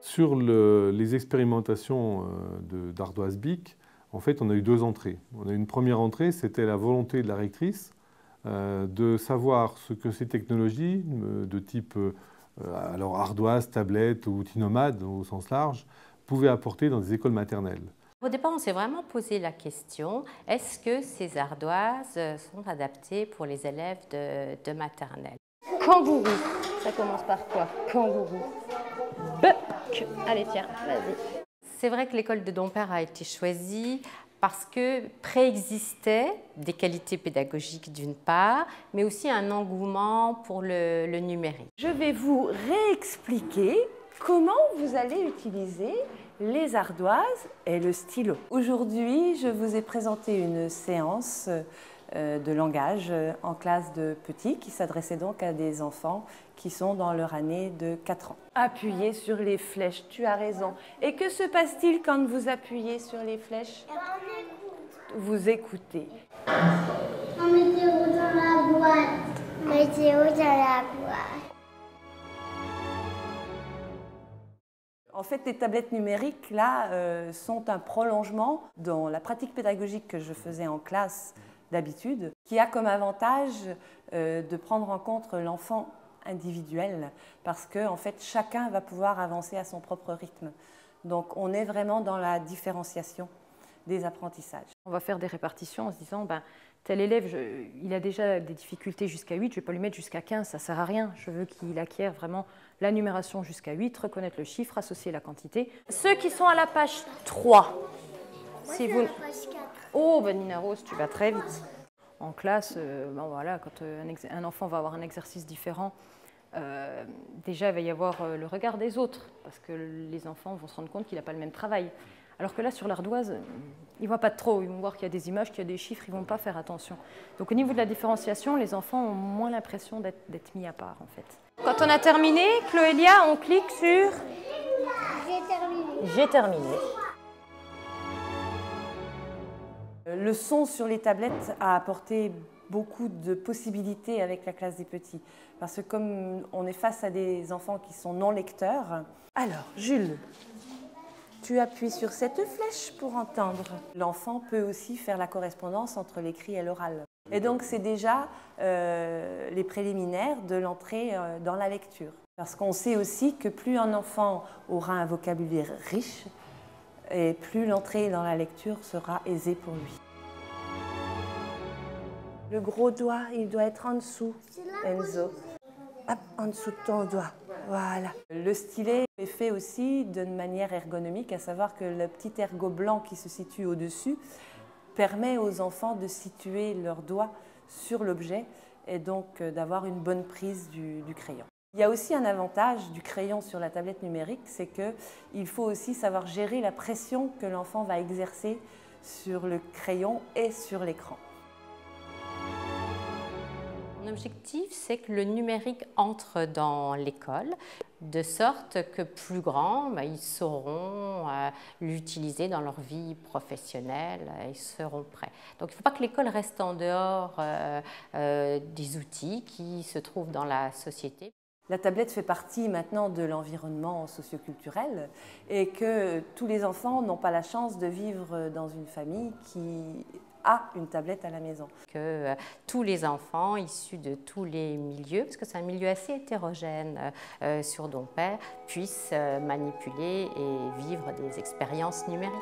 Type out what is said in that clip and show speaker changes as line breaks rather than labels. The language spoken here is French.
Sur les expérimentations d'Ardoise Bic, en fait, on a eu deux entrées. On a eu une première entrée, c'était la volonté de la rectrice de savoir ce que ces technologies de type alors ardoise, tablette ou outil nomade au sens large pouvaient apporter dans des écoles maternelles.
Au départ, on s'est vraiment posé la question, est-ce que ces ardoises sont adaptées pour les élèves de maternelle?
Kangourou, ça commence par quoi? Kangourou. Buck. Allez, tiens, vas-y.
C'est vrai que l'école de Dompierre a été choisie parce que préexistaient des qualités pédagogiques d'une part, mais aussi un engouement pour le numérique.
Je vais vous réexpliquer comment vous allez utiliser les ardoises et le stylo. Aujourd'hui, je vous ai présenté une séance de langage en classe de petits qui s'adressait donc à des enfants qui sont dans leur année de 4 ans. Appuyez sur les flèches, tu as raison. Et que se passe-t-il quand vous appuyez sur les flèches? Vous écoutez.
On mettait où dans la boîte? On mettait où dans la boîte?
En fait, les tablettes numériques, là, sont un prolongement dans la pratique pédagogique que je faisais en classe d'habitude, qui a comme avantage de prendre en compte l'enfant individuel, parce que en fait, chacun va pouvoir avancer à son propre rythme. Donc, on est vraiment dans la différenciation des apprentissages.
On va faire des répartitions en se disant, ben, tel élève, il a déjà des difficultés jusqu'à 8, je ne vais pas lui mettre jusqu'à 15, ça ne sert à rien. Je veux qu'il acquiert vraiment la numération jusqu'à 8, reconnaître le chiffre, associer la quantité. Ceux qui sont à la page 3, si vous... Oh, ben Nina Rose, tu vas très vite. En classe, bon, voilà, quand un enfant va avoir un exercice différent, déjà il va y avoir le regard des autres, parce que les enfants vont se rendre compte qu'il n'a pas le même travail. Alors que là, sur l'ardoise, ils ne voient pas trop, ils vont voir qu'il y a des images, qu'il y a des chiffres, ils ne vont pas faire attention. Donc au niveau de la différenciation, les enfants ont moins l'impression d'être mis à part, en fait. Quand on a terminé, Chloélia, on clique sur...
J'ai terminé.
J'ai terminé.
Le son sur les tablettes a apporté beaucoup de possibilités avec la classe des petits. Parce que comme on est face à des enfants qui sont non lecteurs... Alors, Jules, tu appuies sur cette flèche pour entendre. L'enfant peut aussi faire la correspondance entre l'écrit et l'oral. Et donc, c'est déjà les préliminaires de l'entrée dans la lecture. Parce qu'on sait aussi que plus un enfant aura un vocabulaire riche, et plus l'entrée dans la lecture sera aisée pour lui. Le gros doigt, il doit être en dessous, Enzo. Hop, en dessous de ton doigt. Voilà. Le stylet est fait aussi d'une manière ergonomique, à savoir que le petit ergot blanc qui se situe au-dessus permet aux enfants de situer leurs doigts sur l'objet et donc d'avoir une bonne prise du crayon. Il y a aussi un avantage du crayon sur la tablette numérique, c'est qu'il faut aussi savoir gérer la pression que l'enfant va exercer sur le crayon et sur l'écran.
Mon objectif, c'est que le numérique entre dans l'école, de sorte que plus grands, ils sauront l'utiliser dans leur vie professionnelle, ils seront prêts. Donc il ne faut pas que l'école reste en dehors des outils qui se trouvent dans la société.
La tablette fait partie maintenant de l'environnement socioculturel et que tous les enfants n'ont pas la chance de vivre dans une famille qui a une tablette à la maison.
Que tous les enfants issus de tous les milieux, parce que c'est un milieu assez hétérogène sur Dompierre, puissent manipuler et vivre des expériences numériques.